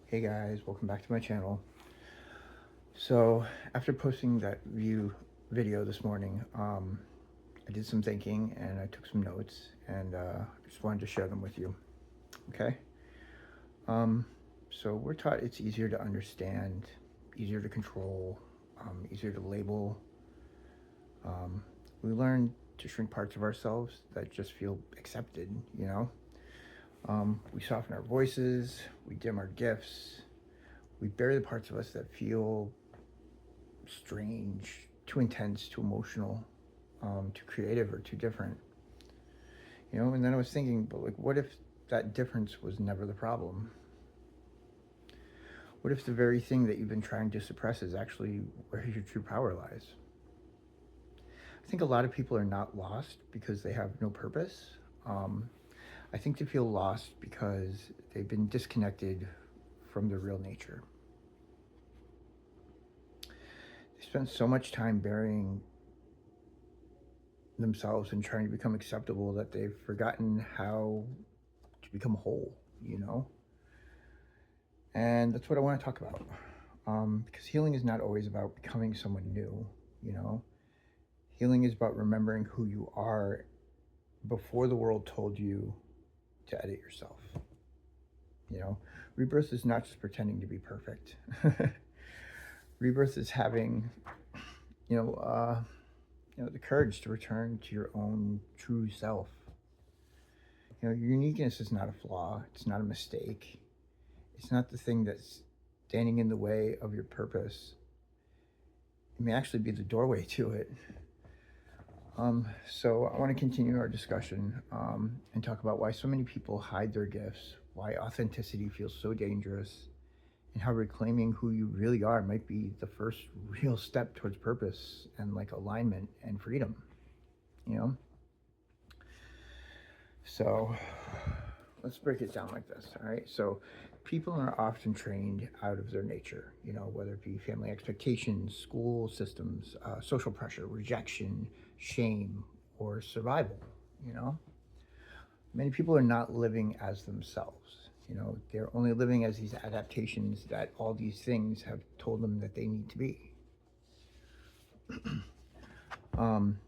Hey guys, welcome back to my channel. So after posting that video this morning, I did some thinking and I took some notes and just wanted to share them with you. Okay. Um, so we're taught it's easier to understand, easier to control, easier to label. Um, we learn to shrink parts of ourselves that just feel accepted. We soften our voices, we dim our gifts, we bury the parts of us that feel strange, too intense, too emotional, too creative, or too different. And then I was thinking, but like, what if that difference was never the problem? What if the very thing that you've been trying to suppress is actually where your true power lies? I think a lot of people are not lost because they have no purpose. Um, I think they feel lost because they've been disconnected from their real nature. They spend so much time burying themselves and trying to become acceptable that they've forgotten how to become whole, you know? And that's what I want to talk about. Because healing is not always about becoming someone new, you know? Healing is about remembering who you are before the world told you to edit yourself. You know, rebirth is not just pretending to be perfect. Rebirth is having, you know, uh, the courage to return to your own true self. Your uniqueness is not a flaw. It's not a mistake. It's not the thing that's standing in the way of your purpose. It may actually be the doorway to it. So I want to continue our discussion and talk about why so many people hide their gifts, why authenticity feels so dangerous, and how reclaiming who you really are might be the first real step towards purpose and like alignment and freedom, you know? So let's break it down like this, all right? So people are often trained out of their nature, whether it be family expectations, school systems, social pressure, rejection, shame, or survival, you know? Many people are not living as themselves. They're only living as these adaptations that all these things have told them that they need to be. Um,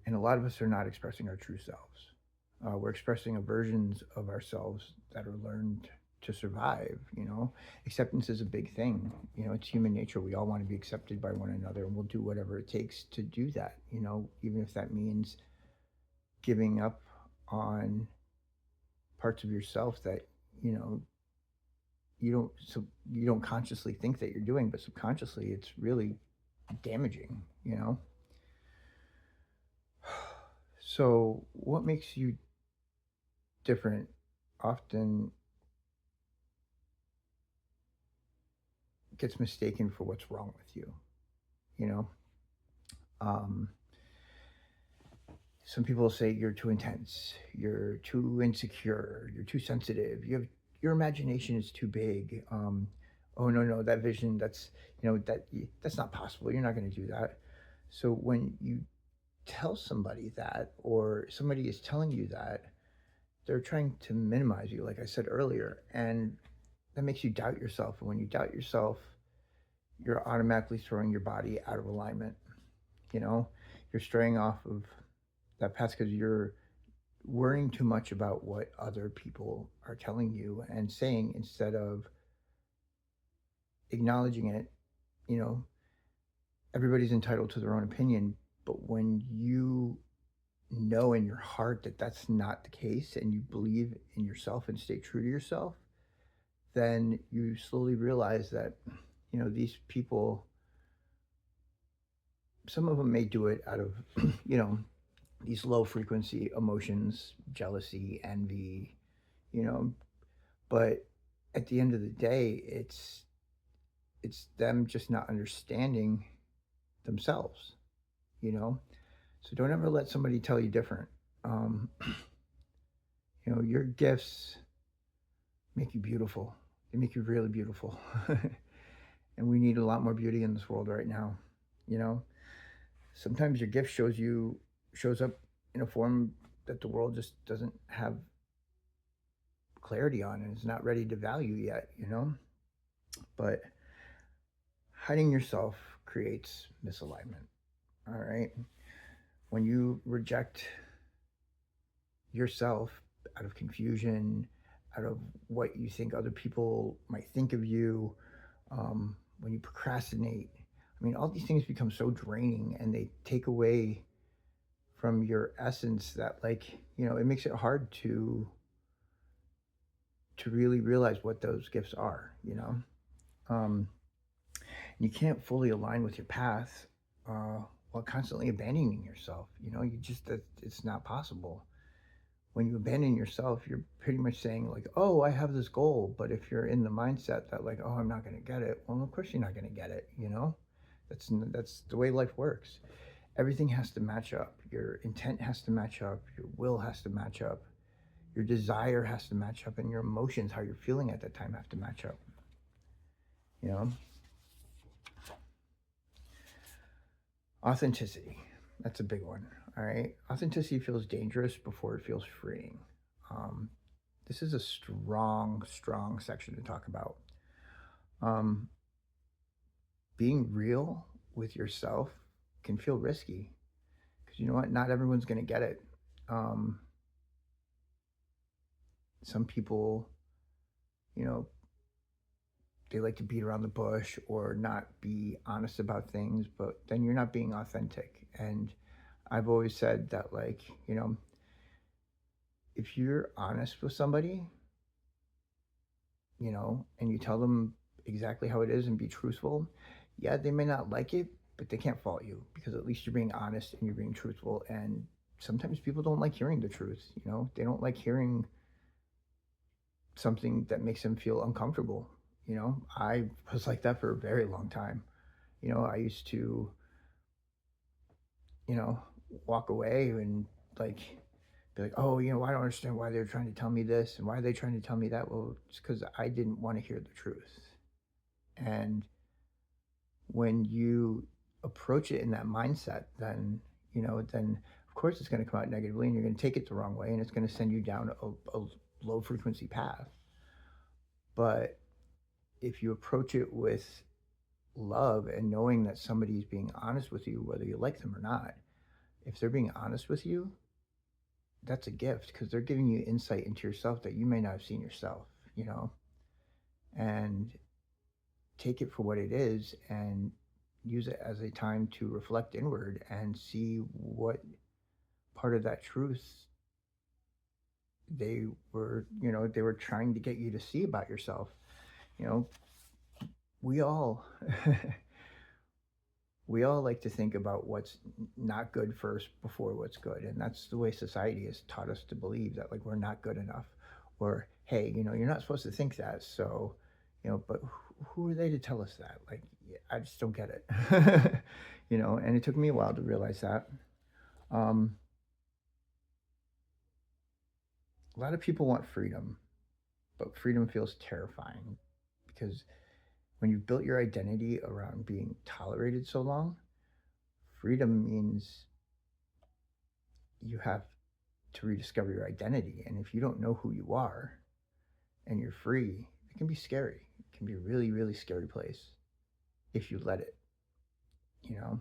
and a lot of us are not expressing our true selves. We're expressing versions of ourselves that are learned to survive. Acceptance is a big thing. It's human nature. We all want to be accepted by one another, and we'll do whatever it takes to do that. Even if that means giving up on parts of yourself that you know you don't consciously think that you're doing, but subconsciously it's really damaging. So what makes you different often gets mistaken for what's wrong with you. You know, um, some people say you're too intense, you're too insecure, you're too sensitive. Your imagination is too big. Oh no, that vision, that's not possible. You're not going to do that. So when you tell somebody that, or somebody is telling you that, they're trying to minimize you, like I said earlier, and that makes you doubt yourself. And when you doubt yourself, you're automatically throwing your body out of alignment. You know, you're straying off of that path because you're worrying too much about what other people are telling you and saying instead of acknowledging it. You know, everybody's entitled to their own opinion, but when you know in your heart that that's not the case and you believe in yourself and stay true to yourself, then you slowly realize that, these people, some of them may do it out of, you know, these low frequency emotions, jealousy, envy, you know, but at the end of the day, it's them just not understanding themselves, you know. So don't ever let somebody tell you different. Um, your gifts make you beautiful. They make you really beautiful. And we need a lot more beauty in this world right now. You know, sometimes your gift shows up in a form that the world just doesn't have clarity on and is not ready to value yet, you know? But hiding yourself creates misalignment. All right. When you reject yourself out of confusion, out of what you think other people might think of you, when you procrastinate, I mean, all these things become so draining and they take away from your essence that, like, it makes it hard to really realize what those gifts are, Um, you can't fully align with your path while constantly abandoning yourself. It's not possible. When you abandon yourself, you're pretty much saying, like, oh, I have this goal. But if you're in the mindset that, like, oh, I'm not going to get it, well, of course you're not going to get it. That's the way life works. Everything has to match up. Your intent has to match up. Your will has to match up. Your desire has to match up, and your emotions, how you're feeling at that time, have to match up. You know, authenticity. That's a big one. All right. Authenticity feels dangerous before it feels freeing. Um, this is a strong, strong section to talk about. Um, being real with yourself can feel risky because you know what? Not everyone's going to get it. Um, some people, you know, they like to beat around the bush or not be honest about things, but then you're not being authentic. And I've always said that, like, if you're honest with somebody, and you tell them exactly how it is and be truthful, yeah, they may not like it, but they can't fault you because at least you're being honest and you're being truthful. And sometimes people don't like hearing the truth, they don't like hearing something that makes them feel uncomfortable. I was like that for a very long time. I used to, you know, walk away and, like, be like, oh, I don't understand why they're trying to tell me this and why are they trying to tell me that. Well, it's because I didn't want to hear the truth. And when you approach it in that mindset, then of course it's going to come out negatively and you're going to take it the wrong way and it's going to send you down a low frequency path. But if you approach it with love and knowing that somebody's being honest with you, whether you like them or not, if they're being honest with you, that's a gift because they're giving you insight into yourself that you may not have seen yourself, and take it for what it is and use it as a time to reflect inward and see what part of that truth they were trying to get you to see about yourself. You know, we all we all like to think about what's not good first before what's good, and that's the way society has taught us to believe that, like, we're not good enough, or hey, you're not supposed to think that. So, but who are they to tell us that? Like, I just don't get it. And it took me a while to realize that. um, a lot of people want freedom, but freedom feels terrifying because when you've built your identity around being tolerated so long, freedom means you have to rediscover your identity. And if you don't know who you are and you're free, it can be scary. It can be a really, really scary place if you let it. You know,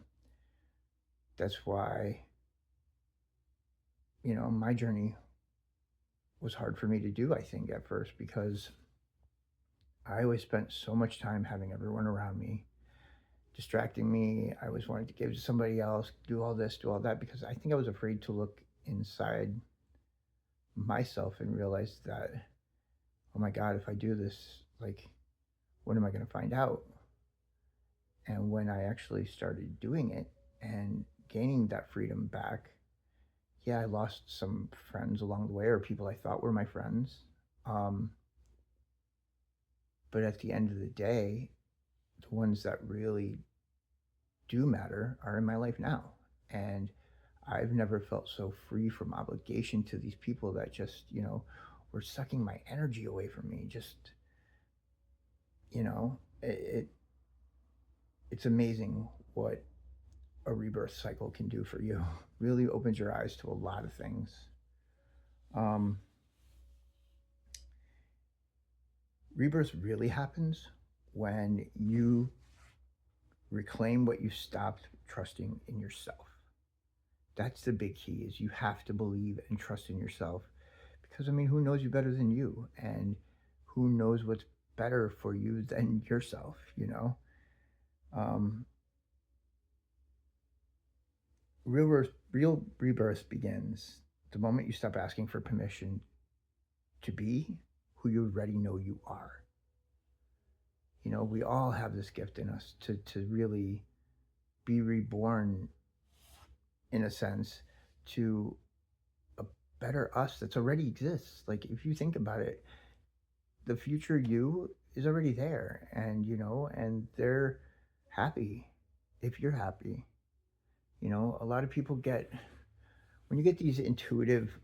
that's why, my journey was hard for me to do, I think, at first, because I always spent so much time having everyone around me distracting me. I always wanted to give to somebody else, do all this, do all that, because I think I was afraid to look inside myself and realize that, oh my God, if I do this, like, what am I going to find out? And when I actually started doing it and gaining that freedom back, yeah, I lost some friends along the way, or people I thought were my friends. Um, but at the end of the day, the ones that really do matter are in my life now. And I've never felt so free from obligation to these people that just, were sucking my energy away from me. Just, it's amazing what a rebirth cycle can do for you. Really opens your eyes to a lot of things. Um, Rebirth really happens when you reclaim what you stopped trusting in yourself. That's the big key, is you have to believe and trust in yourself, because I mean, who knows you better than you, and who knows what's better for you than yourself, you know? Um, real rebirth begins the moment you stop asking for permission to be who you already know you are. You know, we all have this gift in us to really be reborn, in a sense, to a better us that's already exists. Like, if you think about it, the future you is already there, and you know, and they're happy if you're happy. You know, a lot of people get, when you get these intuitive,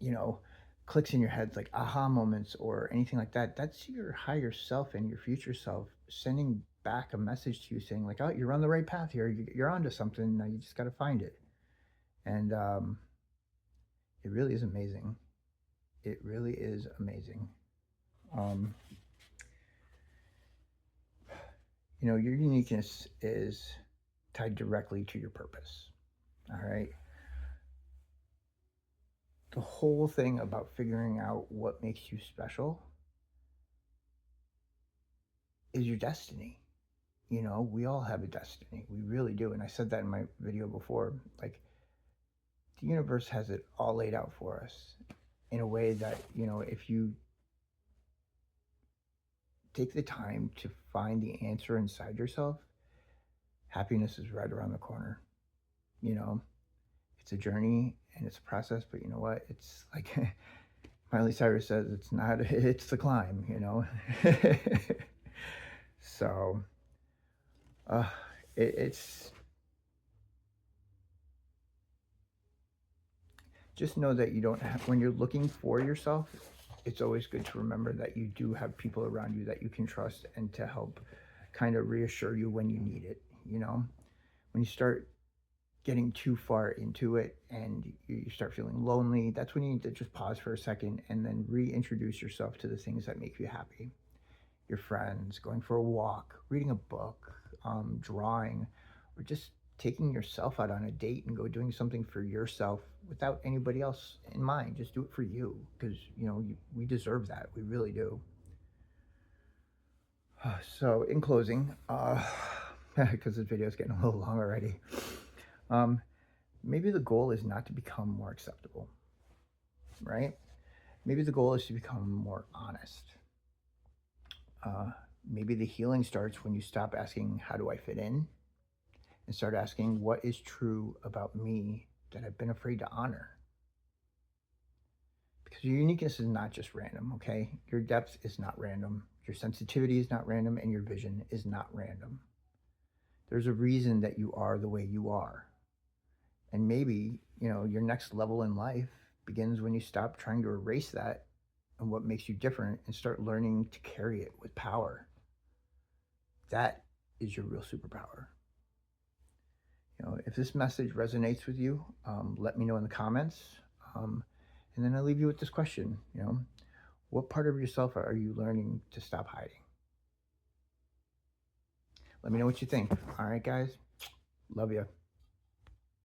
you know, clicks in your head, like aha moments or anything like that, that's your higher self and your future self sending back a message to you saying, like, oh, you're on the right path here. You're onto something. Now you just got to find it. And it really is amazing. It really is amazing. Um, you know, your uniqueness is tied directly to your purpose. All right. The whole thing about figuring out what makes you special is your destiny. You know, we all have a destiny. We really do. And I said that in my video before. Like, the universe has it all laid out for us in a way that, you know, if you take the time to find the answer inside yourself, happiness is right around the corner. You know, it's a journey and it's a process, but you know what? It's like Miley Cyrus says, it's not, it's the climb, you know? So, uh, it's just know that you don't have, when you're looking for yourself, it's always good to remember that you do have people around you that you can trust and to help kind of reassure you when you need it. You know, when you start getting too far into it and you start feeling lonely, that's when you need to just pause for a second and then reintroduce yourself to the things that make you happy. Your friends, going for a walk, reading a book, drawing, or just taking yourself out on a date and go doing something for yourself without anybody else in mind. Just do it for you, because you know we deserve that. We really do. So, in closing, because this video is getting a little long already, um, maybe the goal is not to become more acceptable, right? Maybe the goal is to become more honest. Uh, Maybe the healing starts when you stop asking, how do I fit in? And start asking, what is true about me that I've been afraid to honor? Because your uniqueness is not just random, okay? Your depth is not random. Your sensitivity is not random, and your vision is not random. There's a reason that you are the way you are. And maybe, you know, your next level in life begins when you stop trying to erase that and what makes you different and start learning to carry it with power. That is your real superpower. You know, if this message resonates with you, let me know in the comments. And then I leave you with this question, you know, what part of yourself are you learning to stop hiding? Let me know what you think. All right, guys. Love you.